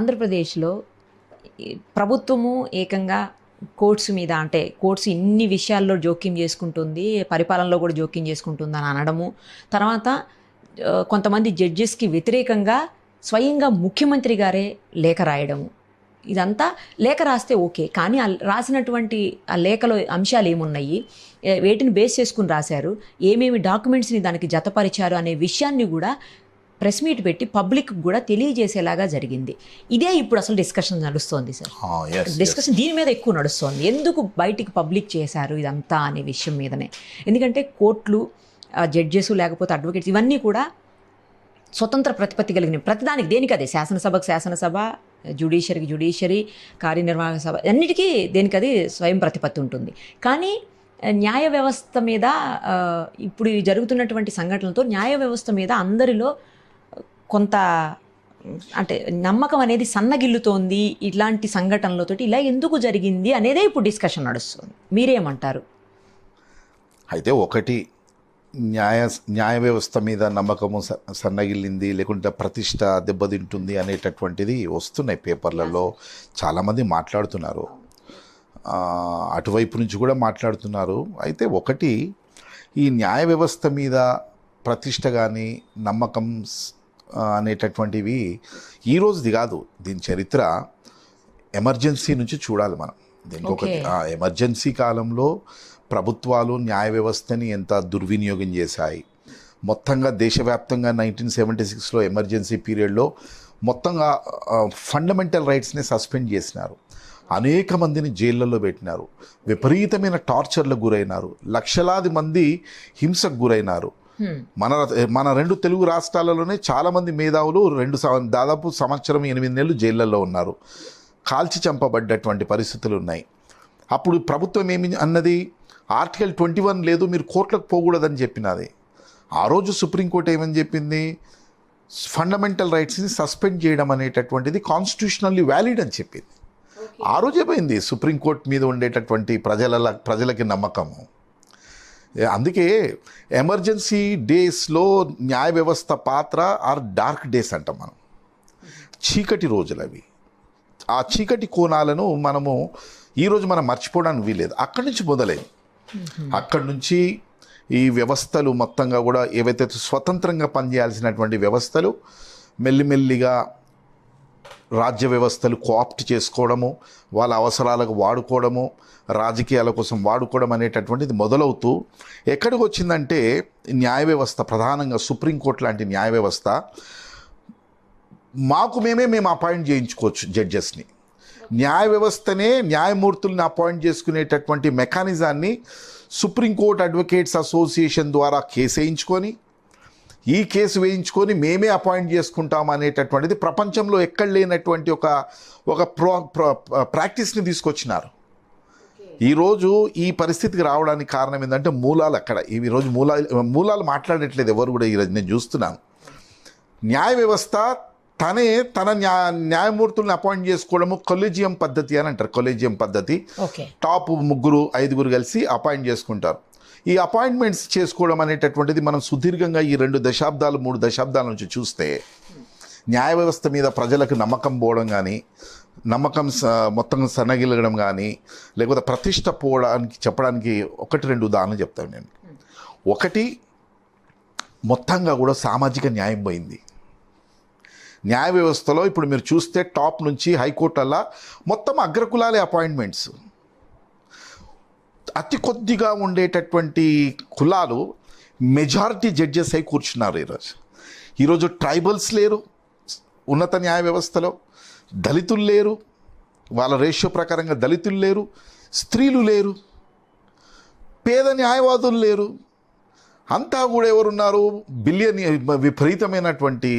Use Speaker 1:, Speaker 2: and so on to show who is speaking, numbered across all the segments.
Speaker 1: ఆంధ్రప్రదేశ్లో ప్రభుత్వము ఏకంగా కోర్ట్స్ మీద, అంటే కోర్ట్స్ ఇన్ని విషయాల్లో జోక్యం చేసుకుంటుంది, పరిపాలనలో కూడా జోక్యం చేసుకుంటుంది అని అనడము, తర్వాత కొంతమంది జడ్జెస్కి వ్యతిరేకంగా స్వయంగా ముఖ్యమంత్రి గారే లేఖ రాయడము, ఇదంతా లేఖ రాస్తే ఓకే, కానీ రాసినటువంటి ఆ లేఖలో అంశాలు ఏమున్నాయి, వేటిని బేస్ చేసుకుని రాశారు, ఏమేమి డాక్యుమెంట్స్ని దానికి జతపరిచారు అనే విషయాన్ని కూడా ప్రెస్ మీట్ పెట్టి పబ్లిక్ కూడా తెలియజేసేలాగా జరిగింది. ఇదే ఇప్పుడు అసలు డిస్కషన్ నడుస్తోంది సార్. డిస్కషన్ దీని మీద ఎక్కువ నడుస్తోంది, ఎందుకు బయటికి పబ్లిక్ చేశారు ఇదంతా అనే విషయం మీదనే. ఎందుకంటే కోర్టులు, జడ్జెస్ లేకపోతే అడ్వకేట్స్ ఇవన్నీ కూడా స్వతంత్ర ప్రతిపత్తి కలిగిన, ప్రతిదానికి దేనికి అదే, శాసనసభకు శాసనసభ, జ్యుడిషియరీకి జ్యుడిషియరీ, కార్యనిర్వాహక సభ అన్నిటికీ దేనికి అది స్వయం ప్రతిపత్తి ఉంటుంది. కానీ న్యాయ వ్యవస్థ మీద ఇప్పుడు జరుగుతున్నటువంటి సంఘటనలతో న్యాయ వ్యవస్థ మీద అందరిలో కొంత అంటే నమ్మకం అనేది సన్నగిల్లుతోంది. ఇలాంటి సంఘటనలతోటి ఇలా ఎందుకు జరిగింది అనేదే ఇప్పుడు డిస్కషన్ నడుస్తుంది. మీరేమంటారు?
Speaker 2: అయితే ఒకటి, న్యాయ వ్యవస్థ మీద నమ్మకము సన్నగిల్లింది, లేకుంటే ప్రతిష్ట దెబ్బతింటుంది అనేటటువంటిది వస్తున్నాయి పేపర్లలో, చాలామంది మాట్లాడుతున్నారు, అటువైపు నుంచి కూడా మాట్లాడుతున్నారు. అయితే ఒకటి, ఈ న్యాయ వ్యవస్థ మీద ప్రతిష్ట కానీ నమ్మకం అనేటటువంటివి ఈ రోజుది కాదు, దీని చరిత్ర ఎమర్జెన్సీ నుంచి చూడాలి మనం. దీనికి ఒకటి, ఎమర్జెన్సీ కాలంలో ప్రభుత్వాలు న్యాయ వ్యవస్థని ఎంత దుర్వినియోగం చేశాయి. మొత్తంగా దేశవ్యాప్తంగా 1976లో ఎమర్జెన్సీ పీరియడ్లో మొత్తంగా ఫండమెంటల్ రైట్స్ని సస్పెండ్ చేసినారు, అనేక మందిని జైళ్ళల్లో పెట్టినారు, విపరీతమైన టార్చర్లకు గురైనారు, లక్షలాది మంది హింసకు గురైనారు. మన రెండు తెలుగు రాష్ట్రాలలోనే చాలామంది మేధావులు దాదాపు సంవత్సరం 8 నెలలు జైళ్ళల్లో ఉన్నారు, కాల్చి చంపబడ్డటువంటి పరిస్థితులు ఉన్నాయి. అప్పుడు ప్రభుత్వం ఏమి అన్నది, ఆర్టికల్ 21 లేదు, మీరు కోర్టులకు పోకూడదని చెప్పినది. ఆ రోజు సుప్రీంకోర్టు ఏమని చెప్పింది, ఫండమెంటల్ రైట్స్ని సస్పెండ్ చేయడం అనేటటువంటిది కాన్స్టిట్యూషనల్లీ వ్యాలిడ్ అని చెప్పింది. ఆ రోజే పోయింది సుప్రీంకోర్టు మీద ఉండేటటువంటి ప్రజలకి నమ్మకము. అందుకే ఎమర్జెన్సీ డేస్లో న్యాయ వ్యవస్థ పాత్ర ఆర్ డార్క్ డేస్ అంటాం మనం, చీకటి రోజులు అవి. ఆ చీకటి కోణాలను మనము ఈరోజు మనం మర్చిపోవడానికి వీలేదు. అక్కడి నుంచి మొదలైంది. అక్కడి నుంచి ఈ వ్యవస్థలు మొత్తంగా కూడా ఏవైతే స్వతంత్రంగా పనిచేయాల్సినటువంటి వ్యవస్థలు మెల్లిమెల్లిగా రాజ్య వ్యవస్థలు కోఆప్ట్ చేసుకోవడము, వాళ్ళ అవసరాలకు వాడుకోవడము, రాజకీయాల కోసం వాడుకోవడం అనేటటువంటిది మొదలవుతూ ఎక్కడికి వచ్చిందంటే, న్యాయ వ్యవస్థ ప్రధానంగా సుప్రీంకోర్టు లాంటి న్యాయ వ్యవస్థ మేము అపాయింట్ చేయించుకోవచ్చు జడ్జెస్ని, న్యాయ వ్యవస్థనే న్యాయమూర్తుల్ని అపాయింట్ చేసుకునేటటువంటి మెకానిజాన్ని సుప్రీంకోర్టు అడ్వకేట్స్ అసోసియేషన్ ద్వారా కేసు వేయించుకొని, ఈ కేసు వేయించుకొని మేమే అపాయింట్ చేసుకుంటాం అనేటటువంటిది ప్రపంచంలో ఎక్కడ లేనటువంటి ఒక ప్రాక్టీస్ని తీసుకొచ్చినారు. ఈరోజు ఈ పరిస్థితికి రావడానికి కారణం ఏంటంటే మూలాలు అక్కడ. ఈరోజు మూలాలు మాట్లాడట్లేదు ఎవరు కూడా. ఈరోజు నేను చూస్తున్నాను, న్యాయ వ్యవస్థ తన న్యాయమూర్తుల్ని అపాయింట్ చేసుకోవడము కొలీజియం పద్ధతి అని అంటారు. కొలీజియం పద్ధతి, టాప్ 3-5 కలిసి అపాయింట్ చేసుకుంటారు. ఈ అపాయింట్మెంట్స్ చేసుకోవడం అనేటటువంటిది మనం సుదీర్ఘంగా ఈ 2 దశాబ్దాలు 3 దశాబ్దాల నుంచి చూస్తే న్యాయ వ్యవస్థ మీద ప్రజలకు నమ్మకం పోవడం కానీ, నమ్మకం మొత్తం సన్నగిలగడం కానీ, లేకపోతే ప్రతిష్ట పోవడానికి చెప్పడానికి 1-2 ఉదాహరణలు చెప్తాను నేను. ఒకటి, మొత్తంగా కూడా సామాజిక న్యాయం పోయింది న్యాయ వ్యవస్థలో. ఇప్పుడు మీరు చూస్తే టాప్ నుంచి హైకోర్టుల్లో మొత్తం అగ్రకులాలే అపాయింట్మెంట్స్. అతి కొద్దిగా ఉండేటటువంటి కులాలు మెజారిటీ జడ్జెస్ అయి కూర్చున్నారు ఈరోజు. ట్రైబల్స్ లేరు ఉన్నత న్యాయ వ్యవస్థలో, దళితులు లేరు, వాళ్ళ రేషియో ప్రకారంగా దళితులు లేరు, స్త్రీలు లేరు, పేద న్యాయవాదులు లేరు. అంతా కూడా ఎవరున్నారు, విపరీతమైనటువంటి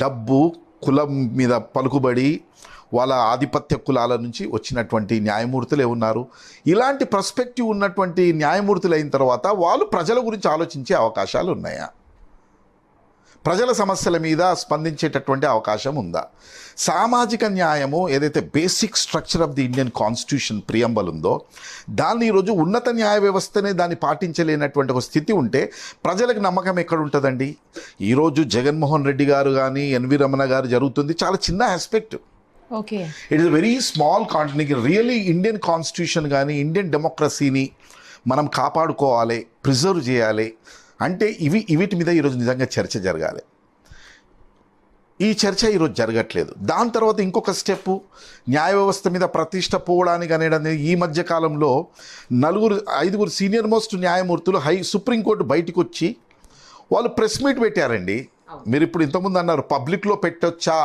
Speaker 2: డబ్బు, కులం మీద పలుకుబడి, వాళ్ళ ఆధిపత్య కులాల నుంచి వచ్చినటువంటి న్యాయమూర్తులే ఉన్నారు. ఇలాంటి పర్స్పెక్టివ్ ఉన్నటువంటి న్యాయమూర్తులు అయిన తర్వాత వాళ్ళు ప్రజల గురించి ఆలోచించే అవకాశాలు ఉన్నాయా? ప్రజల సమస్యల మీద స్పందించేటటువంటి అవకాశం ఉందా? సామాజిక న్యాయము ఏదైతే basic structure of the Indian constitution ప్రియంబల్ ఉందో దాన్ని ఈరోజు ఉన్నత న్యాయ వ్యవస్థనే దాన్ని పాటించలేనటువంటి ఒక స్థితి ఉంటే ప్రజలకు నమ్మకం ఎక్కడ ఉంటుందండి? ఈరోజు జగన్మోహన్ రెడ్డి గారు కానీ ఎన్వి రమణ గారు జరుగుతుంది చాలా చిన్న aspect.
Speaker 1: Okay,
Speaker 2: it is very small కాంట్రీకి రియల్లీ ఇండియన్ కాన్స్టిట్యూషన్ కానీ ఇండియన్ డెమోక్రసీని మనం కాపాడుకోవాలి, ప్రిజర్వ్ చేయాలి అంటే వీటి మీద ఈరోజు నిజంగా చర్చ జరగాలి. ఈ చర్చ ఈరోజు జరగట్లేదు. దాని తర్వాత ఇంకొక స్టెప్ న్యాయ వ్యవస్థ మీద ప్రతిష్ట పోవడానికి అనేది ఈ మధ్య కాలంలో 5 సీనియర్ మోస్ట్ న్యాయమూర్తులు సుప్రీంకోర్టు బయటకు వచ్చి వాళ్ళు ప్రెస్ మీట్ పెట్టారండి. మీరు ఇప్పుడు ఇంతకుముందు అన్నారు పబ్లిక్లో పెట్టొచ్చా,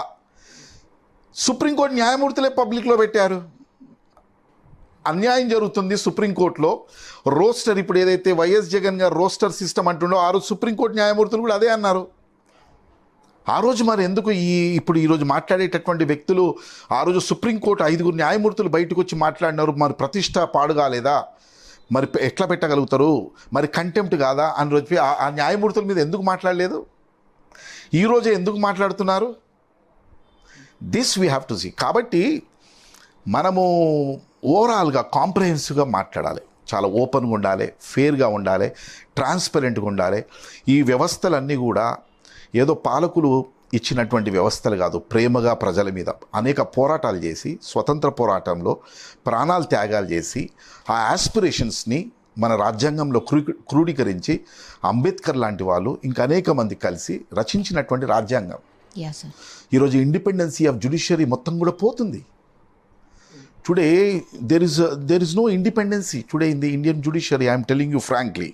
Speaker 2: సుప్రీంకోర్టు న్యాయమూర్తులే పబ్లిక్లో పెట్టారు. అన్యాయం జరుగుతుంది సుప్రీంకోర్టులో. రోస్టర్ ఇప్పుడు ఏదైతే వైఎస్ జగన్ గారు రోస్టర్ సిస్టమ్ అంటుండో ఆ రోజు సుప్రీంకోర్టు న్యాయమూర్తులు కూడా అదే అన్నారు. ఆ రోజు మరి ఎందుకు ఇప్పుడు ఈరోజు మాట్లాడేటటువంటి వ్యక్తులు ఆ రోజు సుప్రీంకోర్టు 5 న్యాయమూర్తులు బయటకు వచ్చి మాట్లాడినారు, మరి ప్రతిష్ట పాడుగాలేదా, మరి ఎట్లా పెట్టగలుగుతారు, మరి కంటెంప్ట్ కాదా అని రోజు ఆ న్యాయమూర్తుల మీద ఎందుకు మాట్లాడలేదు? ఈరోజే ఎందుకు మాట్లాడుతున్నారు? This we have to see. కాబట్టి మనము ఓవరాల్గా కాంప్రహెన్సివ్గా మాట్లాడాలి, చాలా ఓపెన్గా ఉండాలి, ఫెయిర్గా ఉండాలి, ట్రాన్స్పరెంట్గా ఉండాలి. ఈ వ్యవస్థలన్నీ కూడా ఏదో పాలకులు ఇచ్చినటువంటి వ్యవస్థలు కాదు, ప్రేమగా ప్రజల మీద అనేక పోరాటాలు చేసి స్వతంత్ర పోరాటంలో ప్రాణాలు త్యాగాలు చేసి ఆ ఆస్పిరేషన్స్ని మన రాజ్యాంగంలో క్రోడీకరించి అంబేద్కర్ లాంటి వాళ్ళు ఇంకా అనేక మంది కలిసి రచించినటువంటి రాజ్యాంగం. ఈరోజు ఇండిపెండెన్సీ ఆఫ్ జ్యుడిషియరీ మొత్తం కూడా పోతుంది. Today there is no independency today in the Indian judiciary. I am telling you frankly.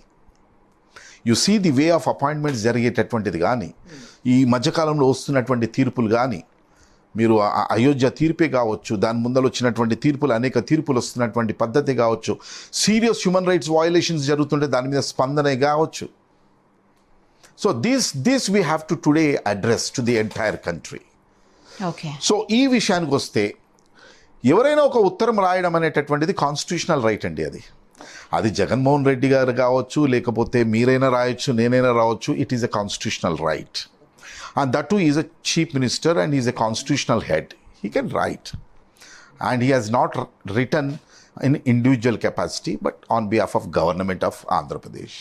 Speaker 2: You see the way of appointments జరిగేటటువంటిది కానీ ఈ మధ్యకాలంలో వస్తున్నటువంటి తీర్పులు కానీ, మీరు అయోధ్య తీర్పే కావచ్చు, దాని ముందర వచ్చినటువంటి తీర్పులు అనేక తీర్పులు వస్తున్నటువంటి పద్ధతి కావచ్చు, సీరియస్ హ్యూమన్ రైట్స్ వయలేషన్స్ జరుగుతుంటే దాని మీద స్పందనే కావచ్చు. So this we have to today address to the entire country.
Speaker 1: Okay,
Speaker 2: so ఈ విషయానికి వస్తే ఎవరైనా ఒక ఉత్తరం రాయడం అనేటటువంటిది కాన్స్టిట్యూషనల్ రైట్ అండి. అది జగన్మోహన్ రెడ్డి గారు కావచ్చు, లేకపోతే మీరైనా రాయొచ్చు, నేనైనా రావచ్చు. It is a constitutional right. And that to is a chief minister and is a constitutional head. He can write and he has not return in individual capacity but on behalf of government of Andhra Pradesh.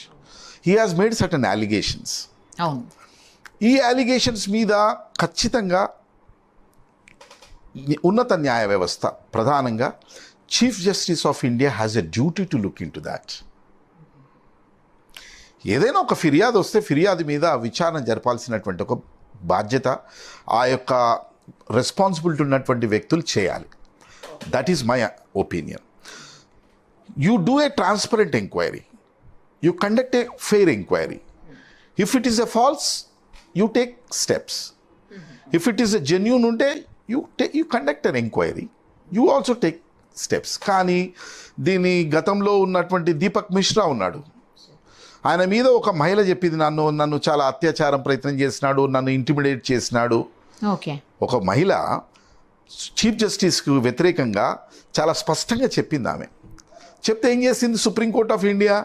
Speaker 2: He has made certain allegations. ఈ allegations మీద ఖచ్చితంగా ఉన్నత న్యాయ వ్యవస్థ ప్రధానంగా chief justice of India has a duty to look in to that. ఏదైనా ఒక ఫిర్యాదు వస్తే ఫిర్యాదు మీద విచారణ జరపాల్సినటువంటి ఒక బాధ్యత ఆ యొక్క రెస్పాన్సిబిలిటీ ఉన్నటువంటి వ్యక్తులు చేయాలి. That is my opinion. You do a transparent enquiry, you conduct A fair enquiry. If it is a false you take steps. If it is a genuine ఉంటే you conduct an inquiry, you also take steps. కానీ దీని గతంలో ఉన్నటువంటి దీపక్ మిశ్రా ఉన్నాడు, ఆయన మీద ఒక మహిళ చెప్పింది నన్ను చాలా అత్యాచారం ప్రయత్నం చేసినాడు, నన్ను ఇంటిమిడేట్ చేసినాడు.
Speaker 1: ఓకే,
Speaker 2: ఒక మహిళ చీఫ్ జస్టిస్కు వ్యతిరేకంగా చాలా స్పష్టంగా చెప్పింది. ఆమె చెప్తే ఏం చేసింది సుప్రీంకోర్ట్ ఆఫ్ ఇండియా?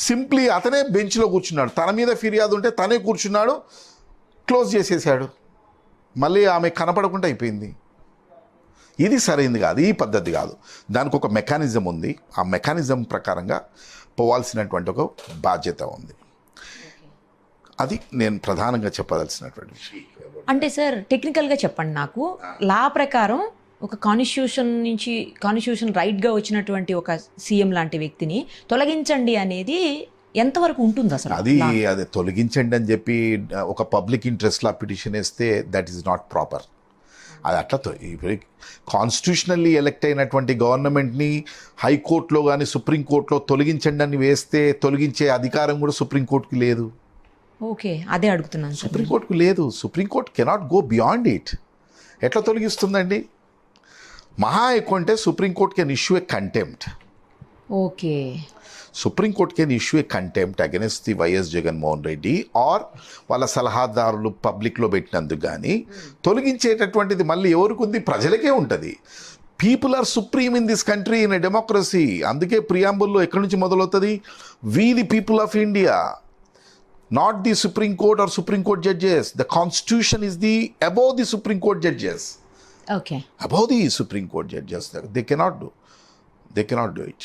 Speaker 2: సింప్లీ అతనే బెంచ్లో కూర్చున్నాడు, తన మీద ఫిర్యాదు ఉంటే తనే కూర్చున్నాడు, క్లోజ్ చేసేసాడు, మళ్ళీ ఆమె కనపడకుండా అయిపోయింది. ఇది సరైనది కాదు, ఈ పద్ధతి కాదు. దానికి ఒక మెకానిజం ఉంది, ఆ మెకానిజం ప్రకారంగా పోవాల్సినటువంటి ఒక బాధ్యత ఉంది. అది నేను ప్రధానంగా చెప్పదలసినటువంటి విషయం.
Speaker 1: అంటే సార్ టెక్నికల్గా చెప్పండి నాకు, లా ప్రకారం ఒక కాన్స్టిట్యూషన్ రైట్గా వచ్చినటువంటి ఒక సీఎం లాంటి వ్యక్తిని తొలగించండి అనేది ఎంతవరకు ఉంటుంది అసలు?
Speaker 2: అది తొలగించండి అని చెప్పి ఒక పబ్లిక్ ఇంట్రెస్ట్లా పిటిషన్ వేస్తే దట్ ఈస్ నాట్ ప్రాపర్. అది అట్లా ఇప్పుడు కాన్స్టిట్యూషనల్లీ ఎలక్ట్ అయినటువంటి గవర్నమెంట్ని హైకోర్టులో కానీ సుప్రీంకోర్టులో తొలగించండి అని వేస్తే తొలగించే అధికారం కూడా సుప్రీంకోర్టుకి లేదు.
Speaker 1: ఓకే, అదే అడుగుతున్నాను.
Speaker 2: సుప్రీంకోర్టుకు లేదు. Supreme court cannot go beyond it. ఎట్లా తొలగిస్తుందండి? మహా ఎక్కువ అంటే supreme court can issue a contempt.
Speaker 1: Okay,
Speaker 2: supreme court can issue a contempt against the YS Jaganmohan Reddy or వాళ్ళ సలహాదారులు పబ్లిక్లో పెట్టినందుకు. కానీ తొలగించేటటువంటిది మళ్ళీ ఎవరికి ఉంది? ప్రజలకే ఉంటుంది. People are supreme in this country in a democracy. అందుకే ప్రియాంబుల్లో ఎక్కడి నుంచి మొదలవుతుంది? We the people of India. Not the Supreme Court or Supreme Court judges. The Constitution is the above the Supreme Court judges.
Speaker 1: Okay.
Speaker 2: Above the Supreme Court judges. They cannot do. They cannot do it.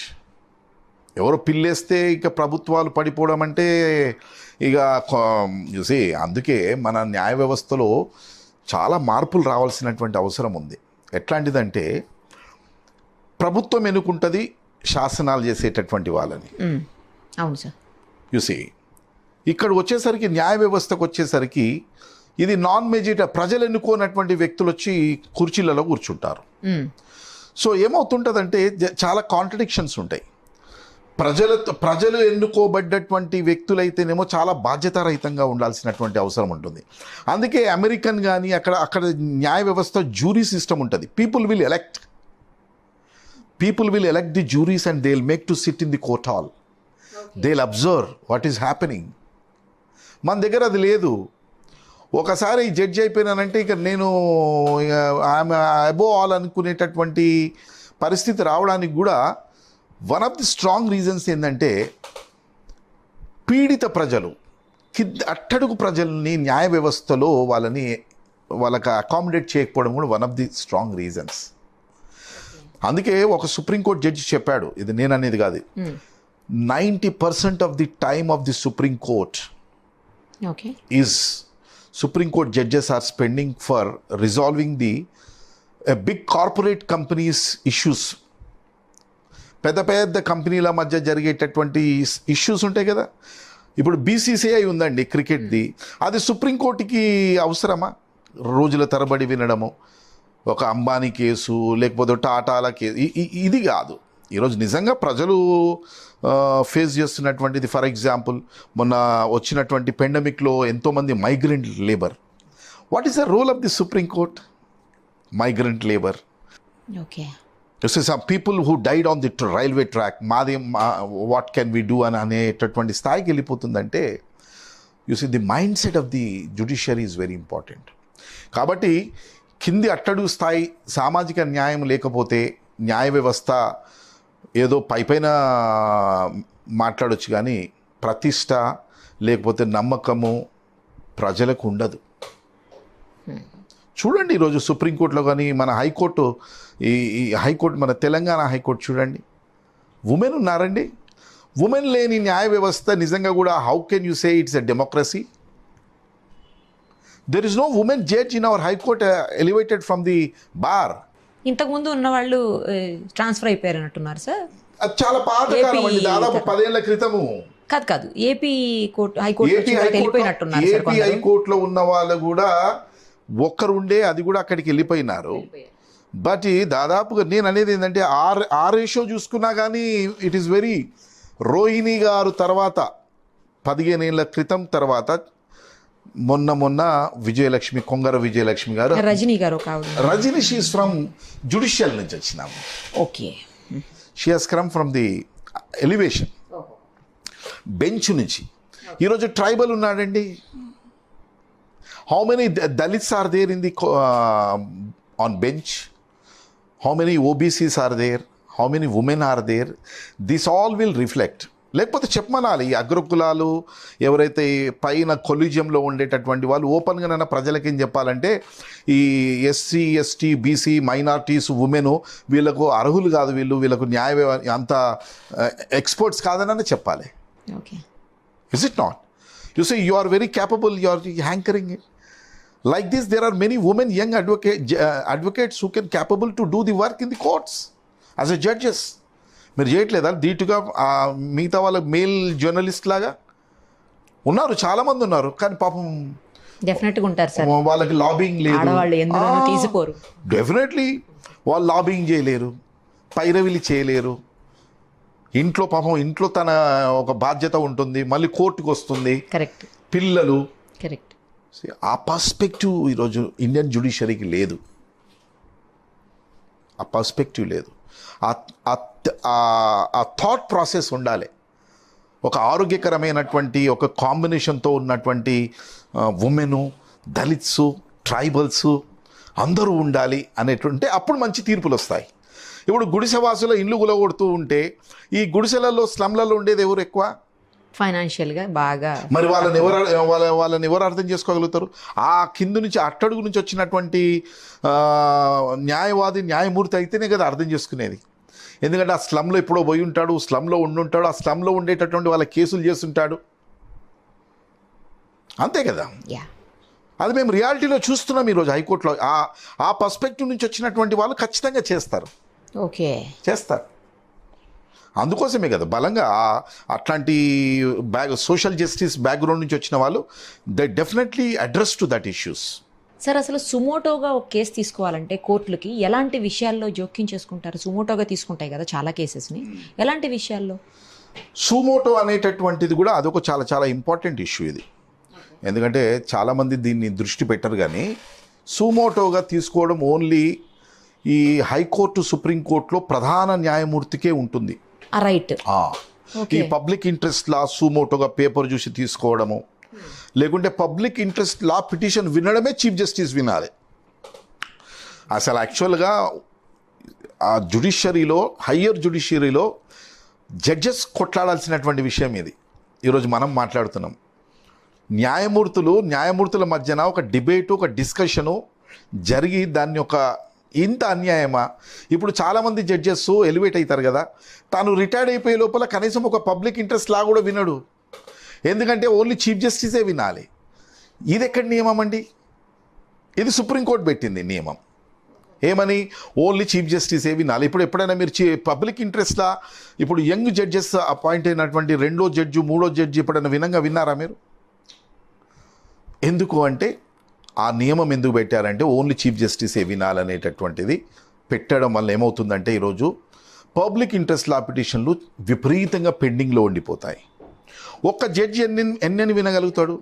Speaker 2: ఎవరో పిల్లేస్తే ఇక ప్రభుత్వాలు పడిపోవడం అంటే ఇక చూసి అందుకే మన న్యాయ వ్యవస్థలో చాలా మార్పులు రావాల్సినటువంటి అవసరం ఉంది. ఎట్లాంటిదంటే ప్రభుత్వం ఎన్నుకుంటుంది శాసనాలు చేసేటటువంటి వాళ్ళని.
Speaker 1: అవును సార్.
Speaker 2: చూసి ఇక్కడ వచ్చేసరికి న్యాయ వ్యవస్థకు వచ్చేసరికి ఇది నాన్ మెజిటర్ ప్రజలు ఎన్నుకోనటువంటి వ్యక్తులు వచ్చి కుర్చీలలో కూర్చుంటారు. సో ఏమవుతుంటుందంటే చాలా కాంట్రడిక్షన్స్ ఉంటాయి. ప్రజలు ఎన్నుకోబడ్డటువంటి వ్యక్తులైతేనేమో చాలా బాధ్యతారహితంగా ఉండాల్సినటువంటి అవసరం ఉంటుంది. అందుకే అమెరికన్ కానీ అక్కడ న్యాయ వ్యవస్థ జ్యూరీ సిస్టమ్ ఉంటుంది. People will elect the juries and they will make to sit in the court hall. They will observe what is happening. మన దగ్గర అది లేదు. ఒకసారి జడ్జి అయిపోయినానంటే ఇక నేను ఆమె అబో ఆల్ అనుకునేటటువంటి పరిస్థితి రావడానికి కూడా one of the strong reasons ఏంటంటే పీడిత ప్రజలు అట్టడుగు ప్రజల్ని న్యాయ వ్యవస్థలో వాళ్ళకి అకామిడేట్ చేయకపోవడం కూడా one of the strong reasons. అందుకే ఒక సుప్రీంకోర్టు జడ్జి చెప్పాడు, ఇది నేను అనేది కాదు, 90% of the time of the Supreme court is Supreme Court judges are spending for resolving the big corporate companies issues. పెద్ద కంపెనీల మధ్య జరిగేటటువంటి ఇష్యూస్ ఉంటాయి కదా. ఇప్పుడు BCCI ఉందండి క్రికెట్ది, అది సుప్రీంకోర్టుకి అవసరమా? రోజుల తరబడి వినడము, ఒక అంబానీ కేసు లేకపోతే టాటాల కేసు ఇది కాదు. ఈరోజు నిజంగా ప్రజలు ఫేస్ చేస్తున్నటువంటిది, ఫర్ ఎగ్జాంపుల్ మొన్న వచ్చినటువంటి పెండమిక్లో ఎంతోమంది migrant labour. What is the role of the Supreme Court? Migrant labour.
Speaker 1: Okay.
Speaker 2: Some people who died on the railway track, what can we do అని అనేటటువంటి స్థాయికి వెళ్ళిపోతుందంటే you see the mind set of the judiciary is very important. కాబట్టి కింది అట్టడుగు స్థాయి సామాజిక న్యాయం లేకపోతే న్యాయ వ్యవస్థ ఏదో పైపైన మాట్లాడొచ్చు కానీ ప్రతిష్ట లేకపోతే నమ్మకము ప్రజలకు ఉండదు. చూడండి ఈరోజు సుప్రీంకోర్టులో కానీ మన హైకోర్టు, ఈ హైకోర్టు మన తెలంగాణ హైకోర్టు చూడండి, ఉమెన్ ఉన్నారండి. ఉమెన్ లేని న్యాయ వ్యవస్థ నిజంగా కూడా how can you say it's a democracy? There is no women judge in our high court elevated from the bar.
Speaker 1: ఇంతకుముందు ఉన్న వాళ్ళు ట్రాన్స్ఫర్ అయిపోయారన్నట్టున్నారు సార్.
Speaker 2: అది చాలా పాతకాలం అండి, దాదాపు 10 ఏళ్ల క్రితము.
Speaker 1: కాదు ఏపీ వెళ్ళిపోయినట్టున్నారు.
Speaker 2: ఏపీ హైకోర్టులో ఉన్న వాళ్ళు కూడా ఒక్కరుండే, అది కూడా అక్కడికి వెళ్ళిపోయినారు. బట్ దాదాపుగా నేను అనేది ఏంటంటే ఆ రేషియో చూసుకున్నా కానీ ఇట్ ఈస్ వెరీ. రోహిణి గారు తర్వాత 15 ఏళ్ల క్రితం తర్వాత మొన్న విజయలక్ష్మి, కొంగర విజయలక్ష్మి గారు,
Speaker 1: రజనీ గారు,
Speaker 2: రజనీ షీఈస్ ఫ్రమ్ జ్యుడిషియల్ నుంచి వచ్చినాము.
Speaker 1: Okay.
Speaker 2: She has come from the elevation bench నుంచి. ఈరోజు ట్రైబల్ ఉన్నాడండి. How many dalits are there in the on bench? How many OBCs are there? How many women are there? This all will reflect. లేకపోతే చెప్పమనాలి, ఈ అగ్రకులాలు ఎవరైతే పైన కొలీజియంలో ఉండేటటువంటి వాళ్ళు ఓపెన్గానైనా ప్రజలకి ఏం చెప్పాలంటే ఈ SC ST BC minorities women వీళ్ళకు అర్హులు కాదు, వీళ్ళకు న్యాయ అంత ఎక్స్పర్ట్స్ కాదని చెప్పాలి.
Speaker 1: Okay.
Speaker 2: Is it not? You say you are very capable, you are hankering it. Like this, there are many women, young advocates who can capable to do the work in the courts as a judges. మీరు చేయట్లేదా ధీటుగా? మిగతా వాళ్ళ male journalist లాగా ఉన్నారు, చాలామంది ఉన్నారు. కానీ పాపం
Speaker 1: డెఫినెట్గా ఉంటారు సార్,
Speaker 2: వాళ్ళకి లాబింగ్ లేదు.
Speaker 1: తీసిపోరు.
Speaker 2: డెఫినెట్లీ వాళ్ళు లాబింగ్ చేయలేరు, పైరవిలి చేయలేరు. ఇంట్లో పాపం ఇంట్లో తన ఒక బాధ్యత ఉంటుంది, మళ్ళీ కోర్టుకు వస్తుంది.
Speaker 1: కరెక్ట్.
Speaker 2: పిల్లలు.
Speaker 1: కరెక్ట్.
Speaker 2: ఆ పర్స్పెక్టివ్ ఈరోజు ఇండియన్ జ్యుడిషియరీకి లేదు. ఆ పర్స్పెక్టివ్ లేదు. ఆ థాట్ ప్రాసెస్ ఉండాలి. ఒక ఆరోగ్యకరమైనటువంటి ఒక కాంబినేషన్తో ఉన్నటువంటి ఉమెను, దళిత్సు, ట్రైబల్సు అందరూ ఉండాలి అనేటువంటి, అప్పుడు మంచి తీర్పులు వస్తాయి. ఇప్పుడు గుడిసెవాసుల ఇల్లు గులగొడుతూ ఉంటే ఈ గుడిసెలలో స్లమ్లలో ఉండేది ఎవరు ఎక్కువ?
Speaker 1: ఫైనాన్షియల్గా బాగా
Speaker 2: మరి వాళ్ళని ఎవరు అర్థం చేసుకోగలుగుతారు? ఆ కింద నుంచి అట్టడుగు నుంచి వచ్చినటువంటి న్యాయమూర్తి అయితేనే కదా అర్థం చేసుకునేది. ఎందుకంటే ఆ స్లమ్లో ఎప్పుడో పోయి ఉంటాడు, స్లమ్లో ఉండుంటాడు, ఆ స్లమ్లో ఉండేటటువంటి వాళ్ళ కేసులు చేస్తుంటాడు, అంతే కదా.
Speaker 1: యా
Speaker 2: అది మేము రియాలిటీలో చూస్తున్నాం ఈరోజు హైకోర్టులో. ఆ పర్స్పెక్టివ్ నుంచి వచ్చినటువంటి వాళ్ళు ఖచ్చితంగా చేస్తారు. అందుకోసమే కదా బలంగా అట్లాంటి సోషల్ జస్టిస్ బ్యాక్గ్రౌండ్ నుంచి వచ్చిన వాళ్ళు they definitely address to that issues.
Speaker 1: Sir, అసలు సుమోటోగా ఒక కేసు తీసుకోవాలంటే కోర్టులకి ఎలాంటి విషయాల్లో జోక్యం చేసుకుంటారు? సుమోటోగా తీసుకుంటాయి కదా చాలా కేసెస్ని, ఎలాంటి విషయాల్లో?
Speaker 2: సుమోటో అనేటటువంటిది కూడా అదొక చాలా చాలా ఇంపార్టెంట్ ఇష్యూ ఇది. ఎందుకంటే చాలామంది దీన్ని దృష్టి పెట్టరు, కానీ సుమోటోగా తీసుకోవడం ఓన్లీ ఈ హైకోర్టు సుప్రీంకోర్టులో ప్రధాన న్యాయమూర్తికే ఉంటుంది
Speaker 1: రైట్.
Speaker 2: ఈ పబ్లిక్ ఇంట్రెస్ట్ లా సుమోటోగా పేపర్ చూసి తీసుకోవడము, లేకుంటే పబ్లిక్ ఇంట్రెస్ట్ లా పిటిషన్ వినడమే చీఫ్ జస్టిస్ వినాలి. అసలు యాక్చువల్గా ఆ జ్యుడిషియరీలో, హయ్యర్ జ్యుడిషియరీలో జడ్జెస్ కొట్లాడాల్సినటువంటి విషయం ఇది. ఈరోజు మనం మాట్లాడుతున్నాం. న్యాయమూర్తుల మధ్యన ఒక డిబేటు, ఒక డిస్కషను జరిగి దాన్ని ఒక ఇంత అన్యాయమా? ఇప్పుడు చాలామంది జడ్జెస్ ఎలివేట్ అవుతారు కదా, తాను రిటైర్డ్ అయిపోయే లోపల కనీసం ఒక పబ్లిక్ ఇంట్రెస్ట్ లా కూడా వినడు. ఎందుకంటే ఓన్లీ చీఫ్ జస్టిసే వినాలి. ఇది ఎక్కడి నియమం అండి? ఇది సుప్రీంకోర్టు పెట్టింది నియమం. ఏమని? ఓన్లీ చీఫ్ జస్టిసే వినాలి. ఇప్పుడు ఎప్పుడైనా మీరు పబ్లిక్ ఇంట్రెస్ట్లా ఇప్పుడు యంగ్ జడ్జెస్ అపాయింట్ అయినటువంటి 2వ జడ్జి 3వ జడ్జి ఎప్పుడైనా విన్నారా మీరు? ఎందుకు అంటే ఆ నియమం ఎందుకు పెట్టారంటే ఓన్లీ చీఫ్ జస్టిసే వినాలనేటటువంటిది పెట్టడం వల్ల ఏమవుతుందంటే ఈరోజు పబ్లిక్ ఇంట్రెస్ట్ లా పిటిషన్లు విపరీతంగా పెండింగ్లో ఉండిపోతాయి. ఒక్క జడ్జి ఎన్ని వినగలుగుతాడు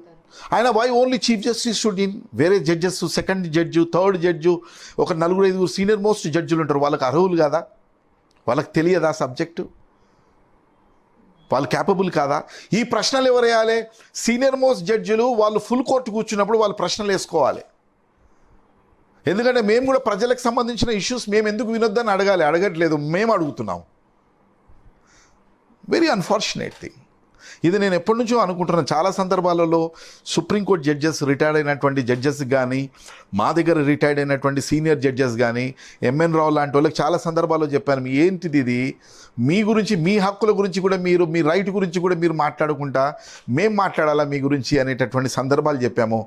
Speaker 2: ఆయన? Why only chief justice should in? వేరే judges, second judge, third judge, ఒక 4-5 సీనియర్ మోస్ట్ జడ్జిలు ఉంటారు. వాళ్ళకి అర్హులు కాదా? వాళ్ళకి తెలియదా సబ్జెక్టు? వాళ్ళు క్యాపబుల్ కాదా? ఈ ప్రశ్నలు ఎవరు వేయాలి? సీనియర్ మోస్ట్ జడ్జిలు. వాళ్ళు ఫుల్ కోర్టు కూర్చున్నప్పుడు వాళ్ళు ప్రశ్నలు వేసుకోవాలి. ఎందుకంటే మేము కూడా ప్రజలకు సంబంధించిన ఇష్యూస్ మేము ఎందుకు వినొద్దని అడగట్లేదు, మేము అడుగుతున్నాం. Very unfortunate thing. ఇది నేను ఎప్పటి నుంచో అనుకుంటున్నాను. చాలా సందర్భాలలో సుప్రీంకోర్టు జడ్జెస్, రిటైర్డ్ అయినటువంటి జడ్జెస్ కానీ, మా దగ్గర రిటైర్డ్ అయినటువంటి సీనియర్ జడ్జెస్ కానీ, ఎంఎన్ రావు లాంటి వాళ్ళకి చాలా సందర్భాల్లో చెప్పాను, ఏంటిది ఇది? మీ గురించి, మీ హక్కుల గురించి కూడా మీరు, మీ రైట్ గురించి కూడా మీరు మాట్లాడుకుంటా మేము మాట్లాడాలా మీ గురించి అనేటటువంటి సందర్భాలు చెప్పాము.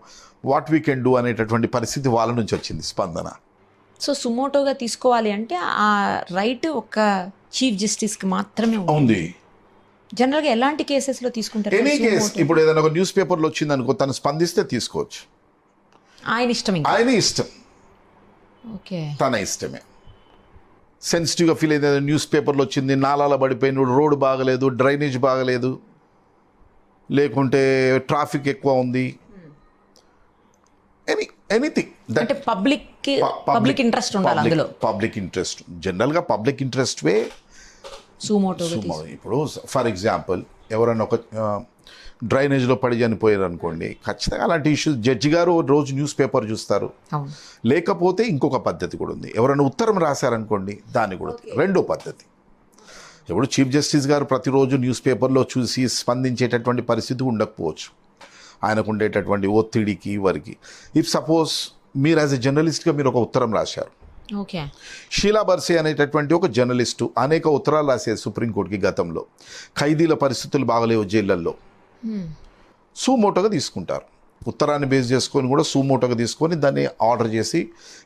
Speaker 2: వాట్ వీ కెన్ డూ అనేటటువంటి పరిస్థితి వాళ్ళ నుంచి వచ్చింది స్పందన.
Speaker 1: సో సుమోటోగా తీసుకోవాలి అంటే ఆ రైట్ ఒక చీఫ్ జస్టిస్కి మాత్రమే
Speaker 2: ఉంది.
Speaker 1: జనరల్గా ఎలాంటి కేసెస్లో తీసుకుంటారు?
Speaker 2: Any case. ఇప్పుడు ఏదైనా ఒక న్యూస్ పేపర్లో వచ్చింది అనుకో, తను స్పందిస్తే తీసుకోవచ్చు.
Speaker 1: ఆయన ఇష్టం. ఓకే,
Speaker 2: తన ఇష్టమే. సెన్సిటివ్గా ఫీల్ అయితే న్యూస్ పేపర్లో వచ్చింది, నాలాల పడిపోయిన, రోడ్డు బాగలేదు, డ్రైనేజ్ బాగలేదు, లేకుంటే ట్రాఫిక్ ఎక్కువ ఉంది, ఎనీథింగ్
Speaker 1: అంటే పబ్లిక్ ఇంట్రెస్ట్ ఉండాలి అందులో.
Speaker 2: పబ్లిక్ ఇంట్రెస్ట్ జనరల్గా పబ్లిక్ ఇంట్రెస్ట్ వే
Speaker 1: సుమోటో.
Speaker 2: ఇప్పుడు ఫర్ ఎగ్జాంపుల్ ఎవరైనా ఒక డ్రైనేజ్లో పడి చనిపోయారు అనుకోండి, ఖచ్చితంగా అలాంటి ఇష్యూస్ జడ్జి గారు రోజు న్యూస్ పేపర్ చూస్తారు. లేకపోతే ఇంకొక పద్ధతి కూడా ఉంది, ఎవరైనా ఉత్తరం రాశారనుకోండి దాన్ని కూడా రెండో పద్ధతి. ఇప్పుడు చీఫ్ జస్టిస్ గారు ప్రతిరోజు న్యూస్ పేపర్లో చూసి స్పందించేటటువంటి పరిస్థితి ఉండకపోవచ్చు, ఆయనకు ఉండేటటువంటి ఒత్తిడికి వరకు. ఇఫ్ సపోజ్ మీరు యాజ్ ఎ జర్నలిస్ట్గా మీరు ఒక ఉత్తరం రాశారు, షీలా బర్సే అనేటటువంటి ఒక జర్నలిస్టు అనేక ఉత్తరాలు రాసేది సుప్రీంకోర్టుకి గతంలో, ఖైదీల పరిస్థితులు బాగలేవు జైళ్ళల్లో, సుమోటోగా తీసుకుంటారు. ఉత్తరాన్ని బేస్ చేసుకొని కూడా సుమోటోగా తీసుకొని దాన్ని ఆర్డర్ చేసి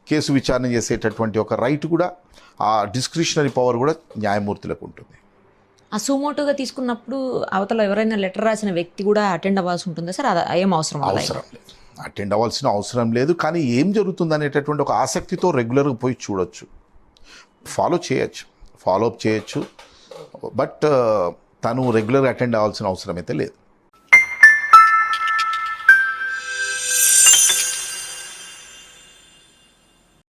Speaker 2: కేసు విచారణ చేసేటటువంటి ఒక రైట్ కూడా, ఆ డిస్క్రిషనరీ పవర్ కూడా న్యాయమూర్తులకు ఉంటుంది.
Speaker 1: ఆ సుమోటోగా తీసుకున్నప్పుడు అవతల ఎవరైనా లెటర్ రాసిన వ్యక్తి కూడా అటెండ్ అవ్వాల్సి ఉంటుందా సార్? అది ఏం అవసరం
Speaker 2: లేదు, అటెండ్ అవ్వాల్సిన అవసరం లేదు. కానీ ఏం జరుగుతుంది అనేటటువంటి ఒక ఆసక్తితో రెగ్యులర్గా పోయి చూడొచ్చు, ఫాలో అప్ చేయొచ్చు. బట్ తను రెగ్యులర్గా అటెండ్ అవ్వాల్సిన అవసరం అయితే లేదు.